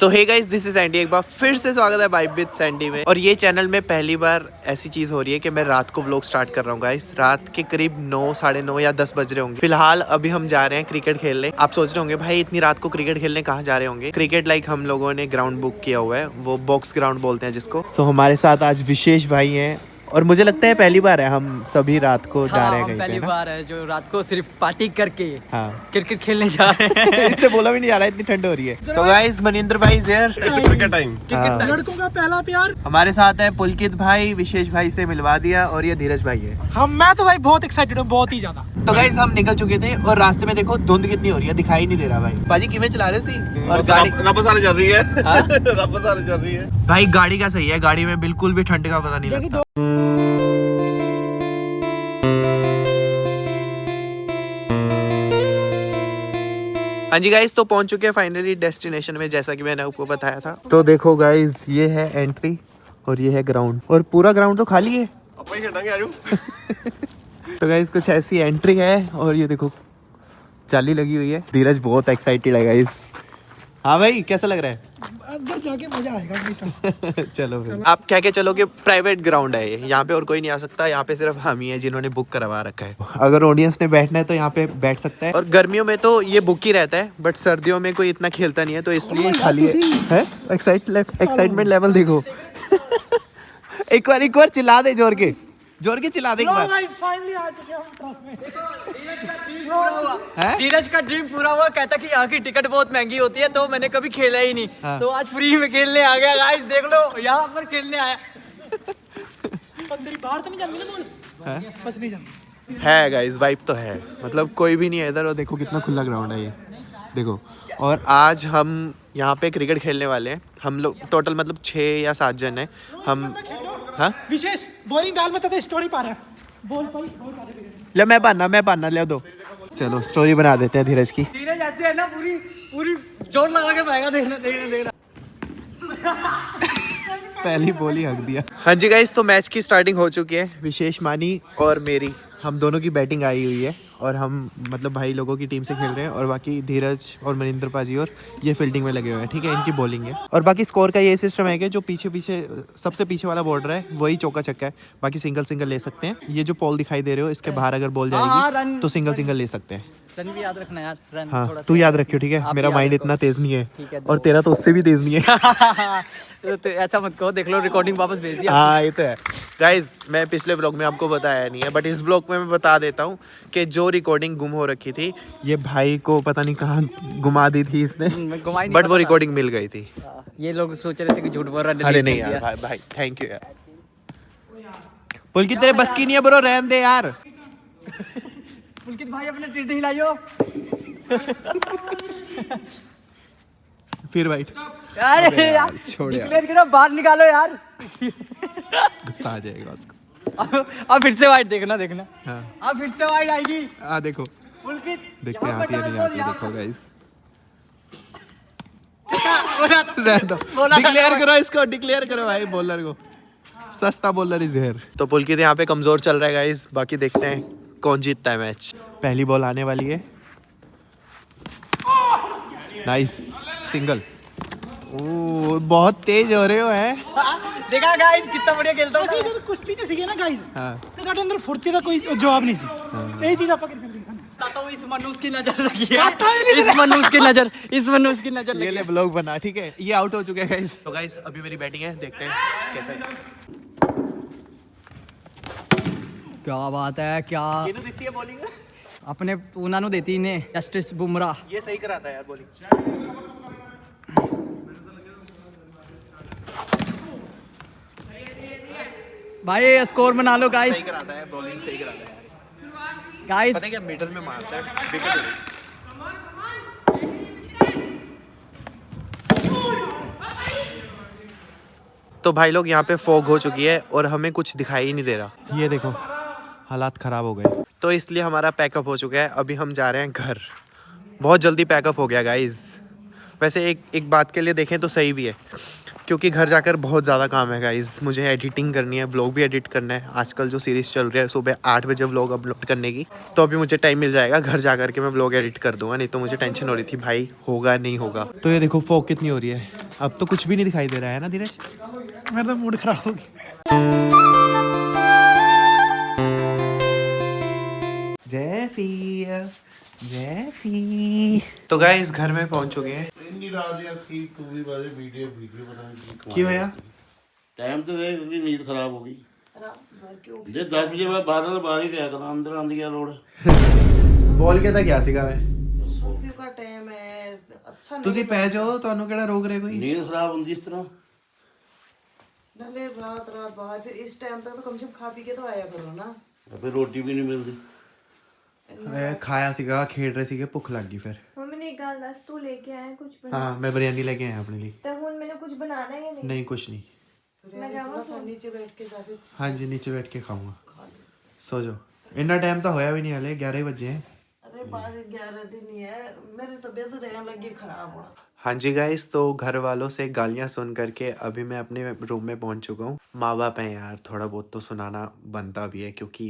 So hey guys, this is Sandy. एक बार फिर से स्वागत है वाइब विद सैंडी में। और ये चैनल में पहली बार ऐसी चीज हो रही है कि मैं रात को व्लॉग स्टार्ट कर रहा हूँ गाइस। रात के करीब 9, साढ़े 9 या 10 बज रहे होंगे। फिलहाल अभी हम जा रहे हैं क्रिकेट खेलने। आप सोच रहे होंगे भाई इतनी रात को क्रिकेट खेलने कहाँ जा रहे होंगे। क्रिकेट लाइक हम लोगों ने ग्राउंड बुक किया हुआ है, वो बॉक्स ग्राउंड बोलते हैं जिसको। सो हमारे साथ आज विशेष भाई हैं और मुझे लगता है पहली बार है हम सभी रात को जा रहे हैं कहीं पे। पहली बार है जो रात को सिर्फ पार्टी करके क्रिकेट खेलने जा रहे हैं। इससे बोला भी नहीं जा रहा, इतनी ठंड हो रही है। सो गाइस, मनिंदर भाई इज हियर। Cricket time. लड़कों का पहला प्यार। हमारे साथ है पुलकित भाई, विशेष भाई से मिलवा दिया, और ये धीरज भाई है। मैं तो भाई बहुत एक्साइटेड हूँ, बहुत ही ज्यादा। तो गाइस हम निकल चुके थे और रास्ते में देखो धुंध कितनी हो रही है, दिखाई नहीं दे रहा भाई। बाजी किਵੇਂ चला रहे सी? और गाड़ी रब सारे चल रही है। रब सारे चल रही है भाई। गाड़ी का सही है, गाड़ी में बिल्कुल भी ठंड का पता नहीं लगता। हाँ जी गाइस, तो पहुंच चुके हैं फाइनली डेस्टिनेशन में, जैसा कि मैंने आपको बताया था। तो देखो गाइस, ये है एंट्री और ये है ग्राउंड, और पूरा ग्राउंड तो खाली है। ਆਪਾਂ ਹੀ ਖੇਡਾਂਗੇ ਆਜੋ। तो गाइस कुछ ऐसी एंट्री है और ये देखो जाली लगी हुई है। धीरज बहुत एक्साइटेड है गाइस। हाँ भाई, कैसा लग रहा है? अंदर जाके मजा आएगा। चलो फिर। आप क्या क्या चलोगे, प्राइवेट ग्राउंड है ये, यहाँ पे और कोई नहीं आ सकता। यहाँ पे सिर्फ हम ही है जिन्होंने बुक करवा रखा है। अगर ऑडियंस ने बैठना है तो यहाँ पे बैठ सकता है। और गर्मियों में तो ये बुक ही रहता है, बट सर्दियों में कोई इतना खेलता नहीं है, तो इसलिए खाली है। एक्साइटमेंट लेवल देखो। एक बार चिल्ला दे, जोर के चिल्ला दे एक बार। फाइनली आ चुके हैं हम ट्रॉफ में। धीरज का ड्रीम पूरा हुआ। कहता कि यहाँ की टिकट बहुत महंगी होती है, तो मैंने कभी खेला ही नहीं। तो आज फ्री में खेलने आ गया गाइस, देख लो यहाँ पर खेलने आया। तेरी बाहर तो नहीं जानी ना बोल, बस नहीं जानी है गाइस, वाइब तो है, मतलब कोई भी नहीं है इधर। और देखो कितना खुला ग्राउंड है ये, देखो। और आज हम यहाँ पे क्रिकेट खेलने वाले हैं। हम लोग टोटल मतलब 6 या 7 जन हैं हम। हाँ विशेष बोरिंग डाल में तो स्टोरी पा रहा है। बोल ले, मैं पाना ले दो। चलो स्टोरी बना देते हैं धीरज की। धीरज ऐसे है ना, पूरी जोर लगा के भागेगा। देखना पहली बॉल ही हक दिया। हाँ जी गाइस, तो मैच की स्टार्टिंग हो चुकी है। विशेष मानी और मेरी, हम दोनों की बैटिंग आई हुई है और हम मतलब भाई लोगों की टीम से खेल रहे हैं। और बाकी धीरज और मनिंदर पाजी और ये फील्डिंग में लगे हुए हैं, ठीक है। इनकी बॉलिंग है। और बाकी स्कोर का ये सिस्टम है कि जो पीछे सबसे पीछे वाला बॉर्डर है वही चौका छक्का है। बाकी सिंगल ले सकते हैं। ये जो पोल दिखाई दे रहे हो, इसके बाहर अगर बॉल जाएगी तो सिंगल ले सकते हैं। रन भी याद रखना यार। रन हाँ, तू याद रखियो, ठीक है। मेरा माइंड इतना तेज नहीं है, और तेरा तो उससे भी तेज नहीं है। तो ऐसा मत कहो, देख लो रिकॉर्डिंग वापस भेज दिया। हाँ ये तो है गाइज। मैं पिछले व्लॉग में आपको बताया नहीं है, बट इस व्लॉग में मैं बता देता हूँ कि जो रिकॉर्डिंग गुम हो रखी थी, ये भाई को पता नहीं कहाँ घुमा दी थी इसने, बट वो रिकॉर्डिंग मिल गई थी। ये लोग सोच रहे थे कि झूठ बोल रहा है। अरे नहीं यार भाई, थैंक यू यार। पुलकित तेरे बस की नहीं है ब्रो, रहने दे यार। पुलकित भाई अपने टीटी हिलाइयो। फिर भाई अरे यार छोड़ यार, डिक्लेयर करो, बाहर निकालो यार। गुस्सा आ जाएगा उसको। अब फिर से वाइट देखना। हाँ अब फिर से वाइट आएगी। देखो, पुलकित देखते हैं आती है नहीं आती, देखो गाइस। बोला डिक्लेयर करो इसको, डिक्लेयर करो भाई बॉलर को। सस्ता बॉलर इज हियर। तो पुलकित यहाँ पे कमजोर चल रहा है गाइस। बाकी देखते हैं कौन जीतता है मैच। पहली बॉल आने वाली है। Nice single. ओ बहुत तेज हो रहे हो है। देखा गाइस कितना बढ़िया खेलता हूं। ऐसे जो कुश्ती ते सीखे ना गाइस, हाँ ते साडे अंदर फुर्ती दा कोई जवाब नहीं सी। यही चीज आपा क्रिकेट दिखाना। बताता हूं, इस मनुष्य की नजर लगी है। इस मनुष्य की नजर ये लगी ले ब्लॉग बना, ठीक है। ये आउट हो चुके हैं गाइस। तो गाइस अभी मेरी बैटिंग है, देखते हैं कैसा है। क्या बात है। क्या किनु दिखती है बॉलिंग? अपने पूना नु देती ने जस्टिस बुमराह। ये सही कराता है यार बॉलिंग। भाई स्कोर बना लो गाइस। सही कराता है बॉलिंग, सही कराता है यार। गाइस पता है क्या, मिडल में मारता है, विकेट हो गई। तो भाई लोग यहाँ पे फॉग हो चुकी है और हमें कुछ दिखाई ही नहीं दे रहा। ये देखो हालात खराब हो गए, तो इसलिए हमारा पैकअप हो चुका है। अभी हम जा रहे हैं घर। बहुत जल्दी पैकअप हो गया गाइज। वैसे एक बात के लिए देखें तो सही भी है, क्योंकि घर जाकर बहुत ज़्यादा काम है गाइज। मुझे एडिटिंग करनी है, व्लॉग भी एडिट करना है। आजकल जो सीरीज़ चल रही है सुबह 8 बजे व्लॉग अपलोड करने की, तो अभी मुझे टाइम मिल जाएगा। घर जाकर के मैं व्लॉग एडिट कर दूंगा, नहीं तो मुझे टेंशन हो रही थी भाई होगा नहीं होगा। तो ये देखो फॉग कितनी हो रही है, अब तो कुछ भी नहीं दिखाई दे रहा है ना धीरज? मेरा तो मूड खराब हो गया। जैफी तो गाइस घर में पहुंच चुके हैं। क्यों भैया? टाइम तो देख कि नींद खराब हो गई जे 10 ਵਜੇ ਬਾਅਦ ਬਾਹਰ ਹੀ ਰਿਹਾ ਕਰਨਾ ਅੰਦਰ ਆਂਦੀ ਆ ਲੋੜ ਬੋਲ ਕੇ ਤਾਂ ਗਿਆ ਸੀਗਾ ਮੈਂ ਕਰਫਿਊ ਦਾ ਟਾਈਮ ਹੈ ਅੱਛਾ ਨਹੀਂ ਤੁਸੀਂ ਪੈ ਜਾਓ ਤੁਹਾਨੂੰ ਕਿਹੜਾ ਰੋਕ ਰਿਹਾ ਕੋਈ नींद खराब ਹੁੰਦੀ ਇਸ ਤਰ੍ਹਾਂ ਨਾਲੇ ਰਾਤ ਬਾਹਰ ਫਿਰ ਇਸ ਟਾਈਮ ਤੱਕ ਤਾਂ ਕਮ ਸੇ ਕਮ ਖਾ ਪੀ ਕੇ ਤਾਂ ਆਇਆ ਕਰੋ ਨਾ ਫਿਰ ਰੋਟੀ ਵੀ ਨਹੀਂ ਮਿਲਦੀ ਖਾਇਆ ਸੀਗਾ ਖੇਡ ਰਹੇ ਸੀਗੇ ਭੁੱਖ ਲੱਗ ਗਈ ਫਿਰ मम्मी ने एक गाल दस तू लेके आया कुछ बना हाँ मैं बिरयानी लेके आया अपने लिए तो हुन मैंने कुछ बनाना है या नहीं नहीं कुछ नहीं मैं जाऊँ तो नीचे बैठ के जाके हाँ जी नीचे बैठ के खाऊंगा सो जाओ इतना टाइम तो होया भी नहीं हले 11 बजे हैं अरे 11 दिन ही है मेरी तबीयत रहने लगी खराब हो हाँ जी गाइस तो घर वालों से गालियां सुन करके अभी मैं अपने रूम में पहुंच चुका हूँ। माँ बाप हैं यार थोड़ा बहुत तो सुनाना बनता भी है क्योंकि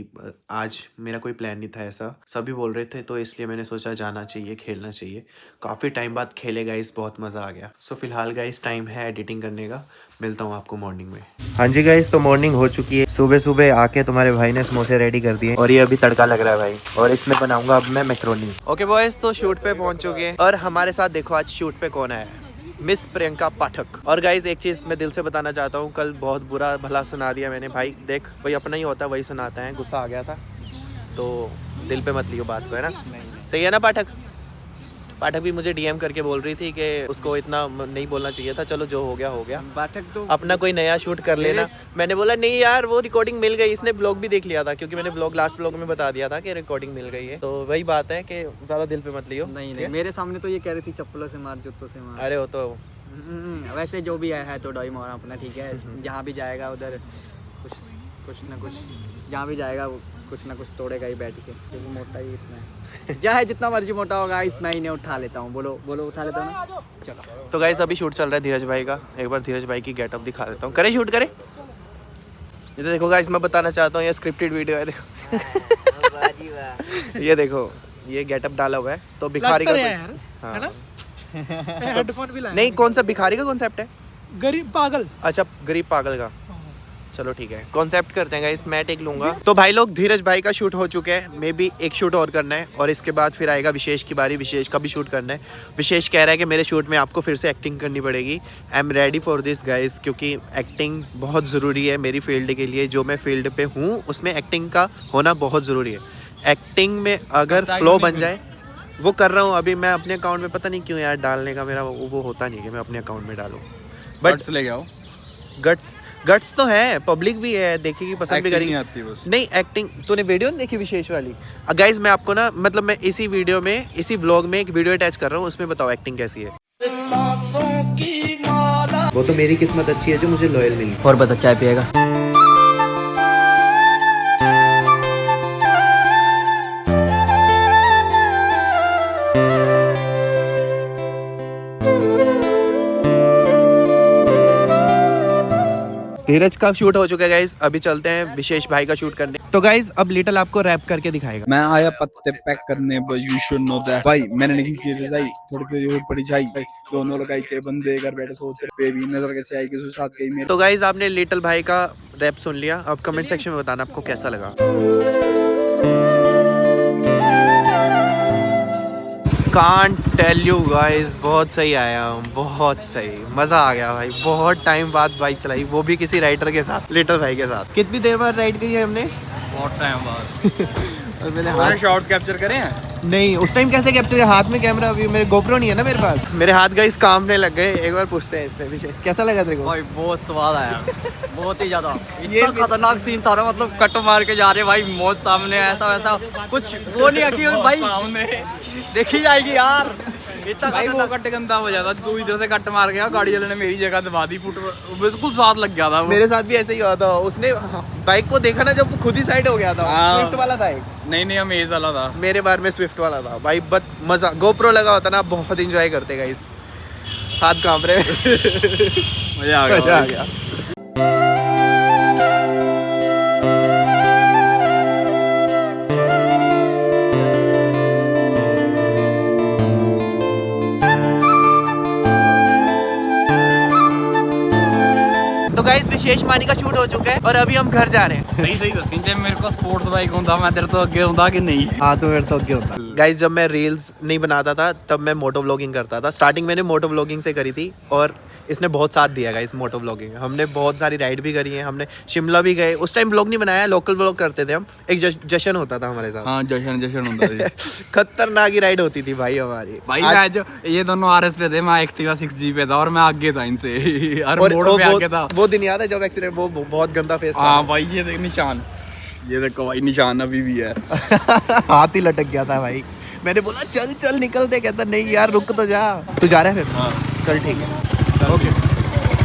आज मेरा कोई प्लान नहीं था ऐसा सभी बोल रहे थे तो इसलिए मैंने सोचा जाना चाहिए खेलना चाहिए। काफ़ी टाइम बाद खेले गाइस बहुत मज़ा आ गया। सो फिलहाल गाइस टाइम है एडिटिंग करने का मिलता हूँ आपको मॉर्निंग में। हाँ जी गाइस तो मॉर्निंग हो चुकी है। सुबह सुबह आके तुम्हारे भाई ने समोसे रेडी कर दिए और ये अभी तड़का लग रहा है भाई और इसमें बनाऊंगा अब मैं मैक्रोनी। ओके बॉयज तो शूट पे पहुंच चुके हैं और हमारे साथ देखो आज शूट पे कौन है मिस प्रियंका पाठक। और गाइज एक चीज़ मैं दिल से बताना चाहता हूँ कल बहुत बुरा भला सुना दिया मैंने भाई देख भाई अपना ही होता है वही सुनाते हैं गुस्सा आ गया था तो दिल पे मत लियो बात को है ना सही है ना पाठक? पाठक भी मुझे डीएम करके बोल रही थी कि उसको इतना नहीं बोलना चाहिए था चलो जो हो गया पाठक तो अपना कोई नया शूट कर लेना। मैंने बोला नहीं यार वो रिकॉर्डिंग मिल गई इसने ब्लॉग भी देख लिया था क्योंकि मैंने ब्लॉग लास्ट ब्लॉग में बता दिया था कि रिकॉर्डिंग मिल गई है तो वही बात है कि ज़्यादा दिल पे मत लियो। नहीं मेरे सामने तो ये कह रही थी चप्पलों से मार जूतों से मार। अरे वो तो वैसे जो भी है तो डॉई मारा अपना ठीक है जहाँ भी जाएगा उधर कुछ ना कुछ जहाँ भी जाएगा वो कुछ ना कुछ तोड़ेगा ही बैठ के क्योंकि मोटा ही इतना है चाहे जितना मर्जी मोटा होगा इस मैं इन्हें उठा लेता हूँ। बोलो बोलो उठा लेता हूँ ना चलो। तो गाइस अभी शूट चल रहा है धीरज भाई का एक बार धीरज भाई की गेटअप दिखा देता हूँ। करे शूट करे ये तो देखो गाइस मैं बताना चाहता हूँ ये स्क्रिप्टेड वीडियो है देखो ये देखो ये गेटअप डाला हुआ है तो भिखारी का यार हाँ। है ना हेडफोन भी लाया नहीं कौन सा भिखारी का कॉन्सेप्ट है? गरीब पागल अच्छा गरीब पागल का चलो ठीक है कॉन्सेप्ट करते हैं गाइस मैं टेक लूंगा। तो भाई लोग धीरज भाई का शूट हो चुके हैं मे बी एक शूट और करना है और इसके बाद फिर आएगा विशेष की बारी। विशेष का भी शूट करना है। विशेष कह रहा है कि मेरे शूट में आपको फिर से एक्टिंग करनी पड़ेगी। I am ready for this guys क्योंकि एक्टिंग बहुत ज़रूरी है मेरी फील्ड के लिए जो मैं फील्ड पे हूँ उसमें एक्टिंग का होना बहुत ज़रूरी है। एक्टिंग में अगर फ्लो बन जाए वो कर रहा हूँ अभी मैं अपने अकाउंट में पता नहीं क्यों यार डालने का मेरा वो होता नहीं कि मैं अपने अकाउंट में डालूँ बट ले जाओ गट्स तो है पब्लिक भी है देखेगी पसंद भी करेगी। नहीं आती बस नहीं एक्टिंग तूने वीडियो नहीं देखी विशेष वाली? गाइस मैं आपको ना मतलब मैं इसी वीडियो में इसी व्लॉग में एक वीडियो अटैच कर रहा हूँ उसमें बताओ एक्टिंग कैसी है। वो तो मेरी किस्मत अच्छी है जो मुझे लॉयल मिली। और बता चाय पिएगा? धीरज का शूट हो चुका है गाइस अभी चलते हैं विशेष भाई का शूट करने। तो गाइस अब लिटिल आपको रैप करके दिखाएगा। मैं आया पत्ते पैक करने बस यू शुड नो दैट भाई मैंने नहीं की रजाई थोड़ी देर और पड़ी जाई दोनों लगाई के बंदे घर बैठे सोच रहे बेबी नजर कैसे आई किसी साथ गई मेरे। तो गाइस आपने लिटिल भाई का रैप सुन लिया अब कमेंट सेक्शन में बताना आपको कैसा लगा। कांट टेल यू गाइस बहुत सही आया बहुत सही मज़ा आ गया भाई। बहुत टाइम बाद बाइक चलाई वो भी किसी राइडर के साथ लिटिल भाई के साथ। कितनी देर बाद राइड की है हमने? बहुत टाइम बाद और मैंने हाथ शॉट कैप्चर करे हैं नहीं उस टाइम कैसे कैप्चर किया हाथ में कैमरा अभी मेरे गोप्रो नहीं है ना मेरे पास। मेरे हाथ गाइस कांपने लग गए। एक बार पूछते हैं इससे पीछे कैसा लगा तेरे को? भाई बहुत स्वाद आया बहुत ही ज्यादा इतना खतरनाक सीन था ना मतलब कट मार के जा रहे भाई मौत सामने ऐसा वैसा कुछ वो नहीं है कि भाई सामने देखी जाएगी यार इतना भाई वो कट गंदा हो जाता तू इधर से कट मार गया गाड़ी वाले ने मेरी जगह दबा दी फुट बिल्कुल साथ लग गया था वो। मेरे साथ भी ऐसे ही हुआ था उसने बाइक को देखा ना जब वो खुद ही साइड हो गया था। स्विफ्ट वाला था एक नहीं अमेज वाला था मेरे बार में स्विफ्ट वाला था भाई बट मजा गोप्रो लगा होता ना बहुत इंजॉय करते गाइस। हाथ कांप रहे मजा आ गया। तो गाइस विशेष मानी का शूट हो चुका है और अभी हम घर जा रहे हैं। सही सही दसी जे मेरे को स्पोर्ट्स बाइक होता मैं तेरे तो आगे होता कि नहीं। हाँ तो मेरे तो आगे होता। गाइस जब मैं रील्स नहीं बनाता था तब मैं मोटो व्लॉगिंग करता था। स्टार्टिंग मैंने मोटो व्लॉगिंग से करी थी और इसने बहुत साथ दिया गाइस मोटो व्लॉगिंग। हमने बहुत सारी राइड भी करी है, हमने शिमला भी गए। उस टाइम व्लॉग नहीं बनाया, लोकल व्लॉग करते थे हम। एक जश्न होता था हमारे साथ। हाँ जशन होता था। खतरनाक ही राइड होती थी भाई हमारी। भाई मैं जो ये दोनों आरएस पे थे, मैं एक्टिवा 6G पे था और मैं आगे था इनसे। हर मोड़ पे आगे था। वो दिन याद है जब एक्सीडेंट, वो बहुत गंदा फेस था। हाँ भाई ये देख निशान, ये देखो भाई निशान अभी भी है। हाथ ही लटक गया था भाई। मैंने बोला चल चल निकलते, कहता नहीं यार रुक तो जा। तू जा रहा है फिर? हाँ चल ठीक है ओके।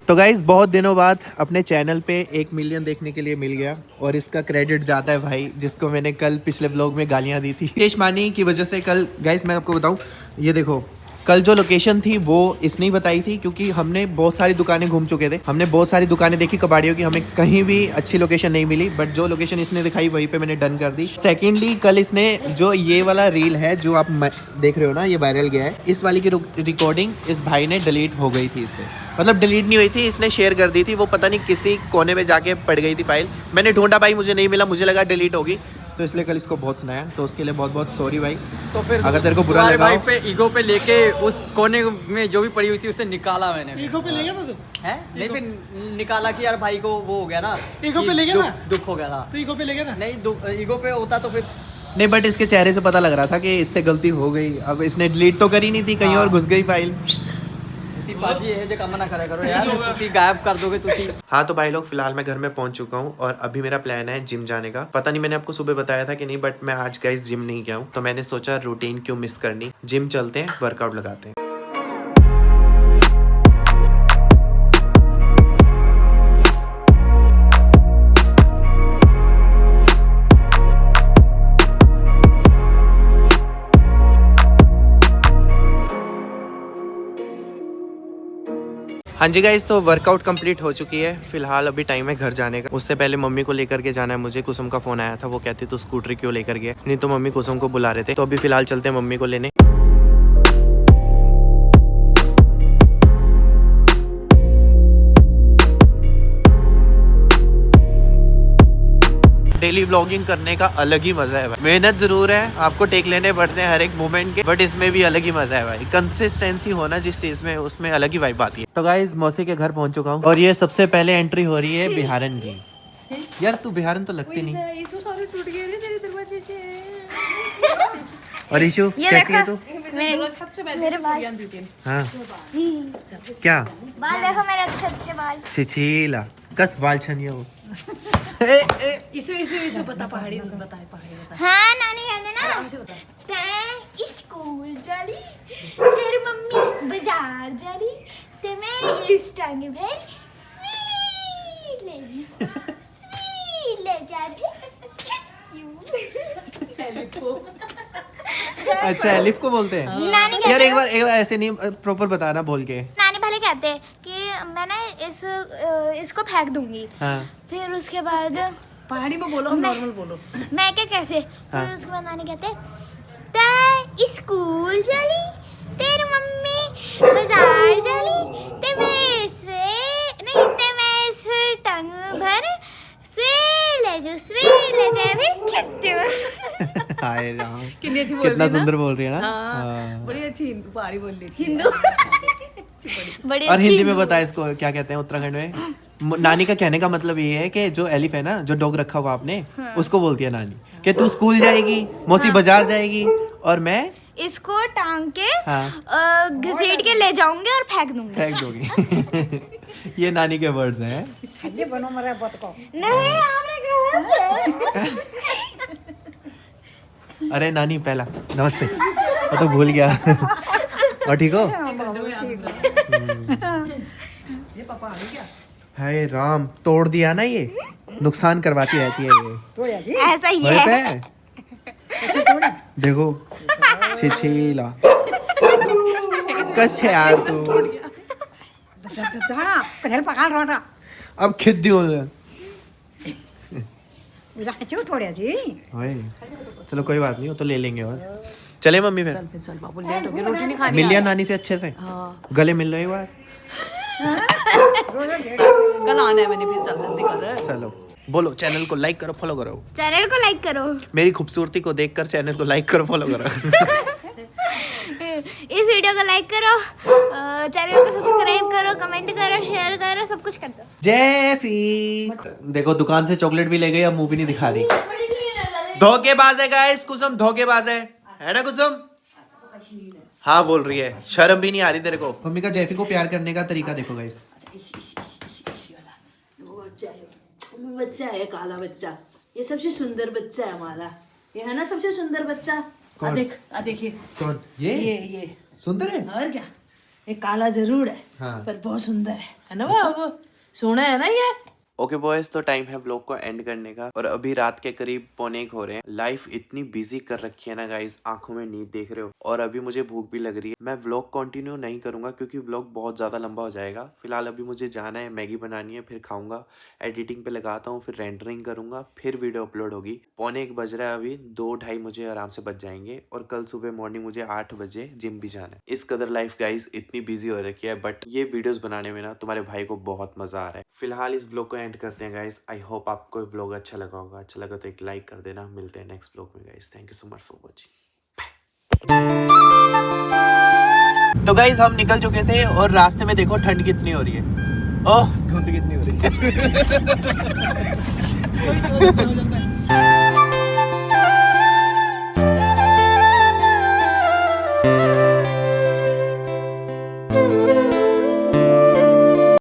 तो गाइस बहुत दिनों बाद अपने चैनल पे 1 मिलियन देखने के लिए मिल गया और इसका क्रेडिट जाता है भाई जिसको मैंने कल पिछले व्लॉग में गालियां दी थी। विशेष मानी की वजह से कल गाइस मैं आपको बताऊं, ये देखो कल जो लोकेशन थी वो इसने ही बताई थी क्योंकि हमने बहुत सारी दुकानें घूम चुके थे। हमने बहुत सारी दुकानें देखी कबाड़ियों की, हमें कहीं भी अच्छी लोकेशन नहीं मिली। बट जो लोकेशन इसने दिखाई वहीं पे मैंने डन कर दी। सेकेंडली कल इसने जो ये वाला रील है जो आप देख रहे हो ना, ये वायरल गया है, इस वाली की रिकॉर्डिंग इस भाई ने डिलीट हो गई थी इससे। मतलब डिलीट नहीं हुई थी, इसने शेयर कर दी थी। वो पता नहीं किसी कोने में जाके पड़ गई थी फाइल। मैंने ढूंढा भाई, मुझे नहीं मिला, मुझे लगा डिलीट होगी, तो इसलिए कल इसको बहुत सुनाया। तो उसके लिए बहुत बहुत सॉरी भाई। तो फिर अगर तेरे को बुरा लगा भाई पे ईगो पे लेके उस कोने में जो भी पड़ी हुई थी उसे निकाला मैंने। ईगो पे ले गया था तू? है नहीं, फिर निकाला कि यार भाई को वो हो गया ना, ईगो पे ले गया ना? दुख हो गया था। तो ईगो पे ले गया था? नहीं ईगो पे होता तो फिर नहीं, बट इसके चेहरे से पता लग रहा था कि इससे गलती हो गई। अब इसने डिलीट तो करी नहीं थी, कहीं और घुस गई फाइल। बाजी है जो काम ना करे करो यार, तुसी गायब कर दोगे तुसी। हाँ तो भाई लोग फिलहाल मैं घर में पहुंच चुका हूँ और अभी मेरा प्लान है जिम जाने का। पता नहीं मैंने आपको सुबह बताया था कि नहीं, बट मैं आज गाइस जिम नहीं गया हूँ। तो मैंने सोचा रूटीन क्यों मिस करनी, जिम चलते हैं, वर्कआउट लगाते हैं। हाँ जी गाइस, तो वर्कआउट कंप्लीट हो चुकी है। फिलहाल अभी टाइम है घर जाने का। उससे पहले मम्मी को लेकर के जाना है मुझे। कुसुम का फोन आया था, वो कहती तू स्कूटरी क्यों लेकर गया, नहीं तो मम्मी कुसुम को बुला रहे थे। तो अभी फिलहाल चलते हैं मम्मी को लेने। डेली व्लॉगिंग करने का अलग ही मजा है भाई। मेहनत जरूर है, आपको टेक लेने पड़ते हैं हर एक मोमेंट के, बट इसमें भी अलग ही मजा है भाई। कंसिस्टेंसी होना जिस चीज में, उसमें अलग ही वाइब आती है। तो गाइस मौसी के घर पहुंच चुका हूँ और ये सबसे पहले एंट्री हो रही है बिहारन की। यार तू बिहारन तो लगती नहीं। इशू सारे टूट गए रे तेरे दरवाजे से। और इशू कैसी है तू? मेरे बाल, हाँ क्या बाल देखो मेरे अच्छे अच्छे बाल। छिछीला कस बाल छनिया वो। इशू बता, पहाड़ी बता। हाँ नानी कहते ना, तैं स्कूल चली, तेरी मम्मी बाजार चली, ते मैं इस टांग में स्वीट ले जा रही। अच्छा एलिफ को बोलते हैं नानी यार। कहते एक बार ऐसे नहीं, प्रॉपर बताना बोल के। नानी पहले कहते हैं कि मैं ना इसको फेंक दूंगी। हाँ फिर उसके बाद पहाड़ी में बोलो, नॉर्मल बोलो। मैं क्या कैसे, हाँ। फिर उसके बाद नानी कहते तै स्कूल चली, तेरी मम्मी बाजार चली, ते मैं टंग भर स्वे ले जा फिर खेते हो। हाय राम, कितनी अच्छी बोल कितना रही है ना? सुंदर बोल रही है ना। हाँ, बड़ी अच्छी हिंदू पहाड़ी बोल रही थी। हिंदू बड़ी और अच्छी हिंदी में बता इसको क्या कहते हैं उत्तराखंड में। नानी का कहने का मतलब ये है कि जो एलिफ है ना, जो डॉग रखा हुआ आपने, उसको बोलती है नानी कि तू स्कूल जाएगी, मौसी बाजार जाएगी और मैं इसको टांग के हाँ। घसीट के ले जाऊंगी और फेंक दूंगी। फेंक दोगी। ये नानी के वर्ड्स हैं। नहीं आपने कहा। अरे नानी पहला नमस्ते, मैं तो भूल गया। और ठीक हो? हाय राम, तोड़ दिया ना, ये नुकसान करवाती रहती है ये। ऐसा ही वहीं है। पे देखो छिछीला कस है यार तू। अब खिद दियो चलो कोई बात नहीं, वो तो ले लेंगे। और चले मम्मी फिर चल बाबू, लेट हो गया, रोटी नहीं खानी मिल लिया आज। नानी से अच्छे से, गले मिल लो एक बार। कल आना है मैंने, फिर चल जल्दी कर। चलो बोलो, चैनल को लाइक करो, फॉलो करो। चैनल को लाइक करो। मेरी खूबसूरती को देखकर चैनल को लाइक करो, फॉलो करो। इस वीडियो को लाइक करो, चैनल को सब्सक्राइब करो, कमेंट करो, शेयर करो, सब कुछ कर दो। जैफी देखो दुकान से चॉकलेट भी ले गई, अब मुंह भी नहीं दिखा रही। धोखेबाज है गाइस, कुसुम धोखेबाज है ना कुसुम? हाँ बोल रही है, शर्म भी नहीं आ रही तेरे को? मम्मी का जैफी को प्यार करने का तरीका देखो गाइस। वो बच्चा है, काला बच्चा, ये सबसे सुंदर बच्चा है हमारा, ये है ना सबसे सुंदर बच्चा। देखिए कौन ये सुंदर है और क्या, ये काला जरूर है, हाँ। पर बहुत सुंदर है ना वो सोना है ना ये। ओके बॉयज, तो टाइम है व्लॉग को एंड करने का और अभी रात के करीब 1:45 हो रहे हैं। लाइफ इतनी बिजी कर रखी है ना गाइस, आंखों में नींद देख रहे हो, और अभी मुझे भूख भी लग रही है। मैं व्लॉग कंटिन्यू नहीं करूंगा क्योंकि व्लॉग बहुत ज्यादा लंबा हो जाएगा। फिलहाल अभी मुझे जाना है, मैगी बनानी है, फिर खाऊंगा, एडिटिंग पे लगाता हूँ, फिर रेंडरिंग करूंगा, फिर वीडियो अपलोड होगी। 1:45 बज रहा है अभी, 2-2:30 मुझे आराम से बच जाएंगे और कल सुबह मॉर्निंग मुझे 8 बजे जिम भी जाना है। इस कदर लाइफ गाइस इतनी बिजी हो रखी है, बट ये वीडियोस बनाने में ना तुम्हारे भाई को बहुत मजा आ रहा है। फिलहाल इस ब्लॉग को एंड करते हैं गाइस। आई होप आपको व्लॉग अच्छा लगा होगा। अच्छा लगा तो एक लाइक कर देना। मिलते हैं नेक्स्ट ब्लॉग में guys. Thank you so much for watching. तो गाइस हम निकल चुके थे और रास्ते में देखो ठंड कितनी हो रही है। ओह धुंध कितनी हो रही है।